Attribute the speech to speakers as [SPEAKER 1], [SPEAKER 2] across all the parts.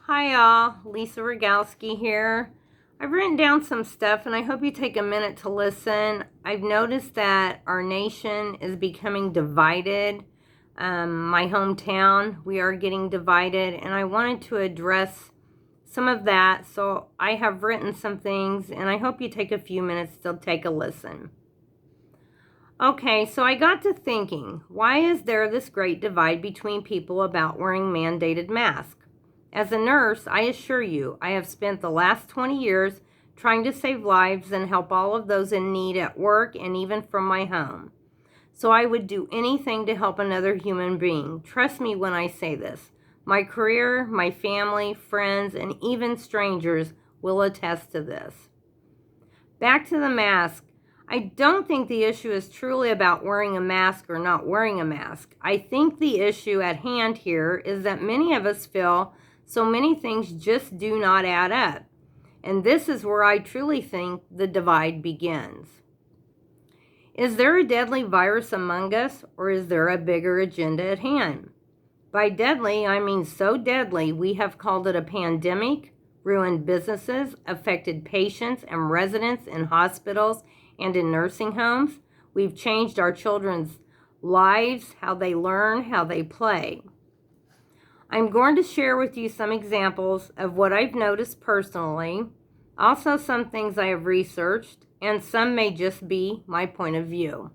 [SPEAKER 1] Hi all, Lisa Rogalski here. I've written down some stuff and I hope you take a minute to listen. I've noticed that our nation is becoming divided. My hometown, we are getting divided, and I wanted to address some of that. So I have written some things and I hope you take a few minutes to take a listen. Okay, so I got to thinking, why is there this great divide between people about wearing mandated masks? As a nurse, I assure you, I have spent the last 20 years trying to save lives and help all of those in need at work and even from my home. So I would do anything to help another human being. Trust me when I say this. My career, my family, friends, and even strangers will attest to this. Back to the mask. I don't think the issue is truly about wearing a mask or not wearing a mask. I think the issue at hand here is that many of us feel so many things just do not add up. And this is where I truly think the divide begins. Is there a deadly virus among us, or is there a bigger agenda at hand? By deadly, I mean so deadly we have called it a pandemic, ruined businesses, affected patients and residents in hospitals and in nursing homes. We've changed our children's lives, how they learn, how they play. I'm going to share with you some examples of what I've noticed personally, also some things I have researched, and some may just be my point of view.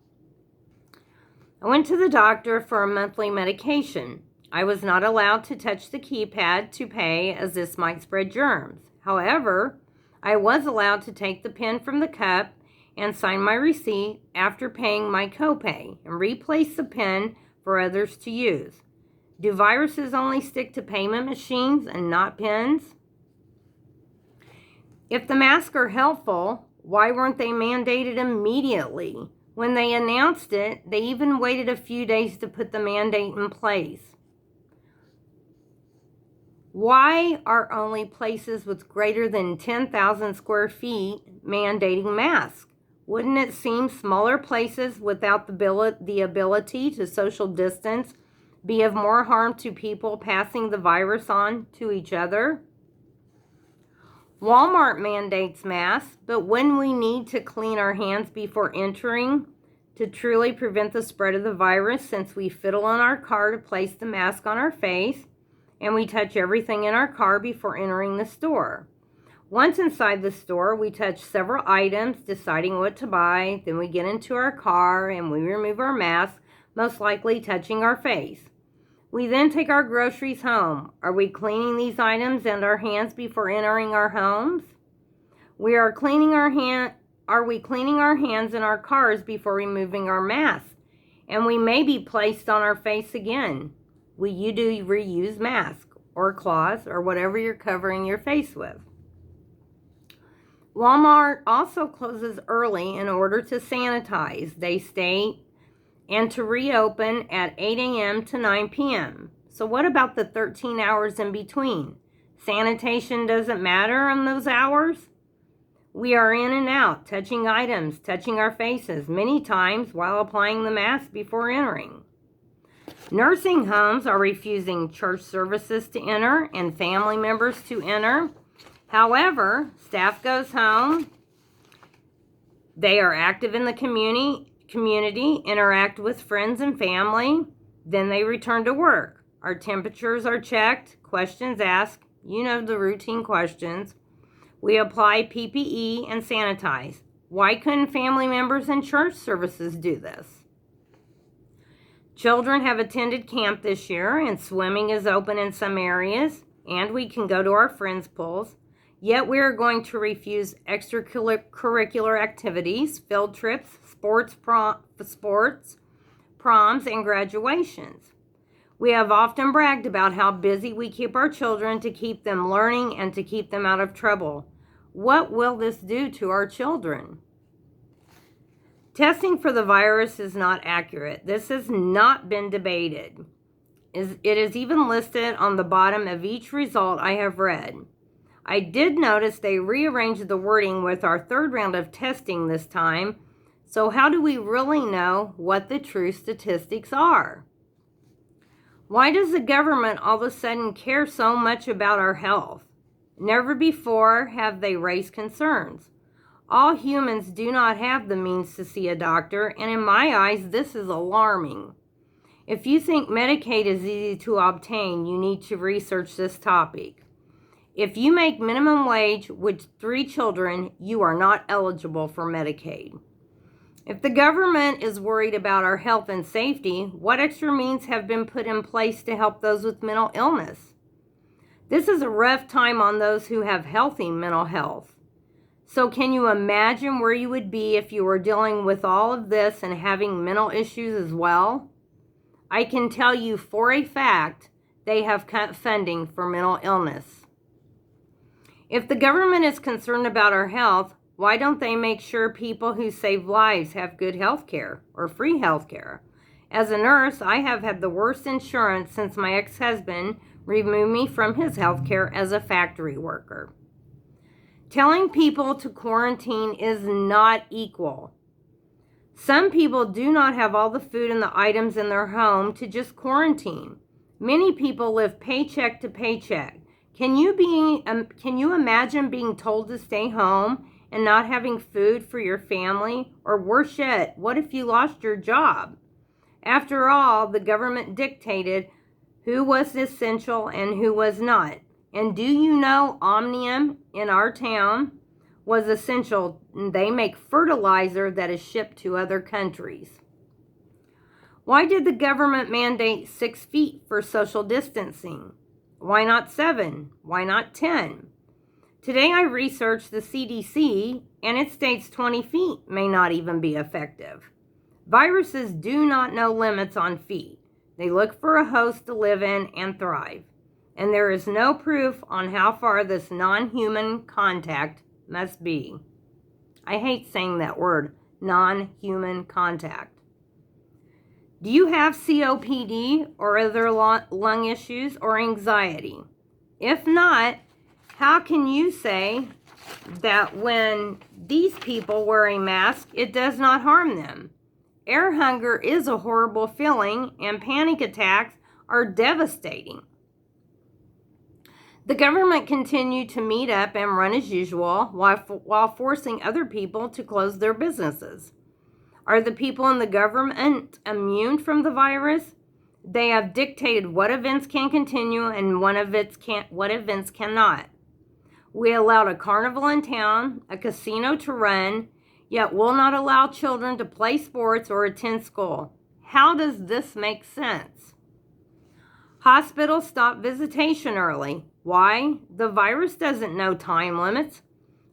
[SPEAKER 1] I went to the doctor for a monthly medication. I was not allowed to touch the keypad to pay, as this might spread germs. However, I was allowed to take the pen from the cup and sign my receipt after paying my copay and replace the pen for others to use. Do viruses only stick to payment machines and not pens? If the masks are helpful, why weren't they mandated immediately? When they announced it, they even waited a few days to put the mandate in place. Why are only places with greater than 10,000 square feet mandating masks? Wouldn't it seem smaller places without the ability to social distance be of more harm to people passing the virus on to each other? Walmart mandates masks, but when we need to clean our hands before entering to truly prevent the spread of the virus, since we fiddle in our car to place the mask on our face, and we touch everything in our car before entering the store. Once inside the store, we touch several items, deciding what to buy. Then we get into our car and we remove our mask, most likely touching our face. We then take our groceries home. Are we cleaning these items and our hands before entering our homes? Are we cleaning our hands in our cars before removing our masks? And we may be placed on our face again. Will you do reuse masks or cloths or whatever you're covering your face with? Walmart also closes early in order to sanitize, they state, and to reopen at 8 a.m. to 9 p.m. So what about the 13 hours in between? Sanitation doesn't matter on those hours? We are in and out, touching items, touching our faces, many times while applying the mask before entering. Nursing homes are refusing church services to enter and family members to enter. However, staff goes home. They are active in the community, interact with friends and family. Then they return to work. Our temperatures are checked, questions asked, you know the routine questions. We apply PPE and sanitize. Why couldn't family members and church services do this? Children have attended camp this year, and swimming is open in some areas, and we can go to our friends' pools. Yet we are going to refuse extracurricular activities, field trips, sports, proms, and graduations. We have often bragged about how busy we keep our children to keep them learning and to keep them out of trouble. What will this do to our children? Testing for the virus is not accurate. This has not been debated. It is even listed on the bottom of each result I have read. I did notice they rearranged the wording with our third round of testing this time. So how do we really know what the true statistics are? Why does the government all of a sudden care so much about our health? Never before have they raised concerns. All humans do not have the means to see a doctor, and in my eyes, this is alarming. If you think Medicaid is easy to obtain, you need to research this topic. If you make minimum wage with 3 children, you are not eligible for Medicaid. If the government is worried about our health and safety, what extra means have been put in place to help those with mental illness? This is a rough time on those who have healthy mental health. So can you imagine where you would be if you were dealing with all of this and having mental issues as well? I can tell you for a fact they have cut funding for mental illness. If the government is concerned about our health, why don't they make sure people who save lives have good health care or free health care? As a nurse, I have had the worst insurance since my ex-husband removed me from his health care as a factory worker. Telling people to quarantine is not equal. Some people do not have all the food and the items in their home to just quarantine. Many people live paycheck to paycheck. Can you imagine being told to stay home and not having food for your family? Or worse yet, what if you lost your job? After all, the government dictated who was essential and who was not. And do you know Omnium in our town was essential? They make fertilizer that is shipped to other countries. Why did the government mandate 6 feet for social distancing? Why not 7? Why not 10? Today I researched the CDC and it states 20 feet may not even be effective. Viruses do not know limits on feet. They look for a host to live in and thrive. And there is no proof on how far this non-human contact must be. I hate saying that word, non-human contact. Do you have COPD or other lung issues or anxiety? If not, how can you say that when these people wear a mask, it does not harm them? Air hunger is a horrible feeling, and panic attacks are devastating. The government continued to meet up and run as usual while forcing other people to close their businesses. Are the people in the government immune from the virus? They have dictated what events can continue and what events cannot. We allowed a carnival in town, a casino to run, yet will not allow children to play sports or attend school. How does this make sense? Hospitals stop visitation early. Why? The virus doesn't know time limits.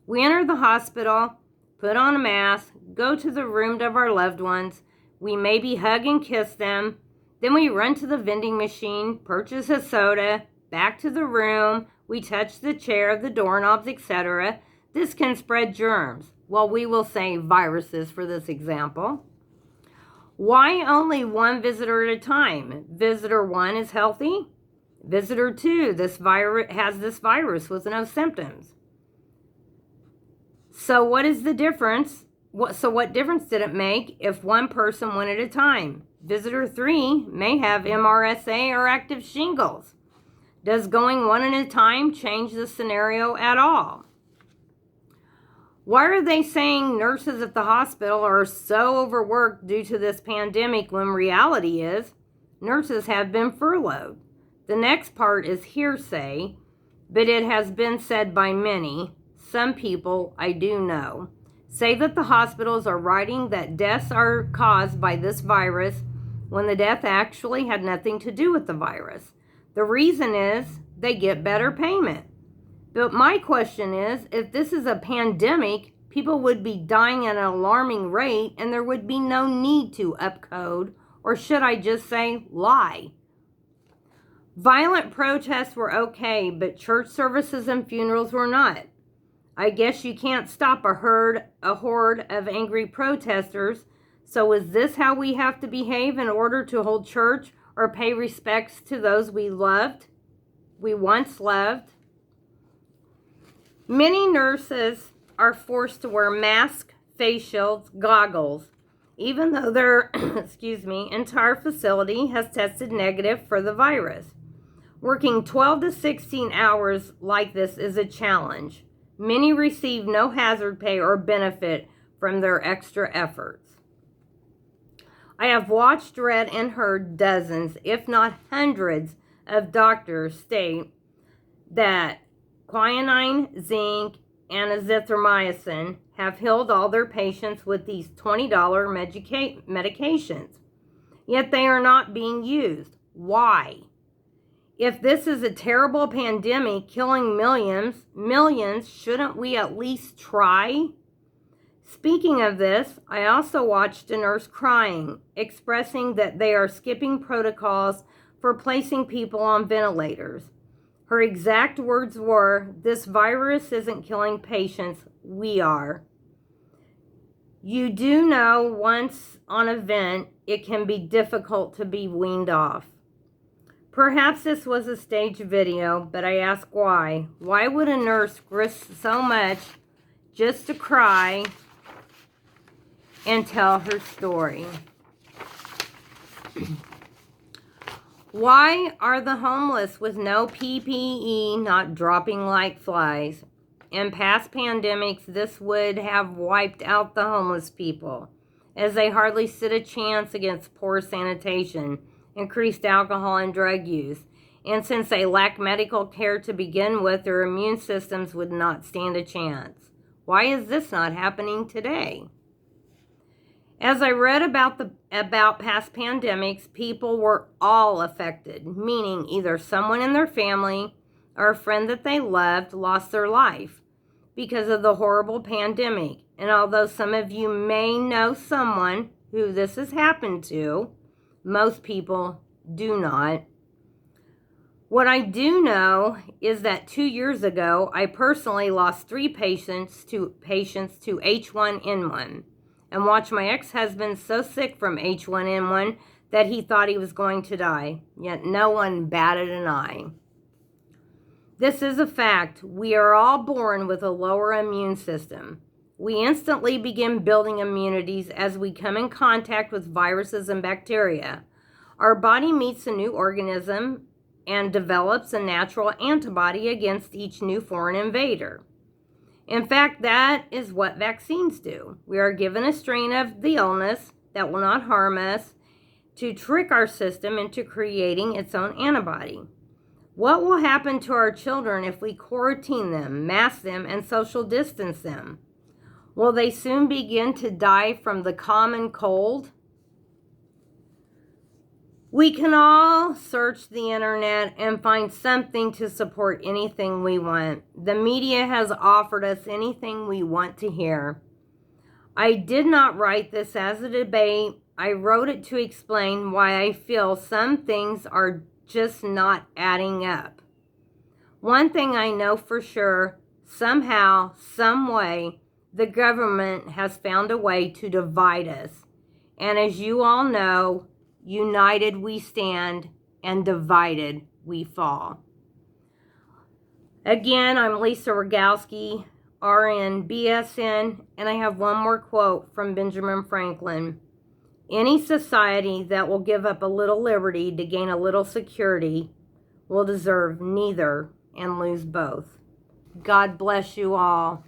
[SPEAKER 1] We enter the hospital, put on a mask, go to the room of our loved ones. We maybe hug and kiss them. Then we run to the vending machine, purchase a soda, back to the room. We touch the chair, the doorknobs, etc. This can spread germs. Well, we will say viruses for this example. Why only one visitor at a time? Visitor 1 is healthy. Visitor 2 has this virus with no symptoms. So what is the difference? What difference did it make if one person went at a time? Visitor 3 may have MRSA or active shingles. Does going one at a time change the scenario at all? Why are they saying nurses at the hospital are so overworked due to this pandemic when reality is nurses have been furloughed? The next part is hearsay, but it has been said by many. Some people I do know say that the hospitals are writing that deaths are caused by this virus when the death actually had nothing to do with the virus. The reason is they get better payment. But my question is, if this is a pandemic, people would be dying at an alarming rate and there would be no need to upcode, or should I just say lie? Violent protests were okay, but church services and funerals were not. I guess you can't stop a horde of angry protesters. So is this how we have to behave in order to hold church or pay respects to those we once loved? Many nurses are forced to wear masks, face shields, goggles. even though their excuse me, entire facility has tested negative for the virus. Working 12 to 16 hours like this is a challenge. Many receive no hazard pay or benefit from their extra efforts. I have watched, read, and heard dozens, if not hundreds, of doctors state that quinine, zinc, and azithromycin have healed all their patients with these $20 medications. Yet they are not being used. Why? If this is a terrible pandemic killing millions, shouldn't we at least try? Speaking of this, I also watched a nurse crying, expressing that they are skipping protocols for placing people on ventilators. Her exact words were, "This virus isn't killing patients, we are." You do know once on a vent, it can be difficult to be weaned off. Perhaps this was a staged video, but I ask why. Why would a nurse risk so much just to cry and tell her story? Why are the homeless with no PPE not dropping like flies? In past pandemics, this would have wiped out the homeless people, as they hardly stood a chance against poor sanitation, increased alcohol and drug use, and since they lack medical care to begin with, their immune systems would not stand a chance. Why is this not happening today? As I read about past pandemics, people were all affected, meaning either someone in their family or a friend that they loved lost their life because of the horrible pandemic. And although some of you may know someone who this has happened to, most people do not. What I do know is that 2 years ago, I personally lost 3 patients to H1N1. And watched my ex-husband so sick from H1N1 that he thought he was going to die, yet no one batted an eye. This is a fact. We are all born with a lower immune system. We instantly begin building immunities as we come in contact with viruses and bacteria. Our body meets a new organism and develops a natural antibody against each new foreign invader. In fact, that is what vaccines do. We are given a strain of the illness that will not harm us to trick our system into creating its own antibody. What will happen to our children if we quarantine them, mask them, and social distance them? Will they soon begin to die from the common cold? We can all search the internet and find something to support anything we want. The media has offered us anything we want to hear. I did not write this as a debate. I wrote it to explain why I feel some things are just not adding up. One thing I know for sure, somehow, some way, the government has found a way to divide us. And as you all know, united we stand, and divided we fall. Again, I'm Lisa Rogalski, RN, BSN, and I have one more quote from Benjamin Franklin. Any society that will give up a little liberty to gain a little security will deserve neither and lose both. God bless you all.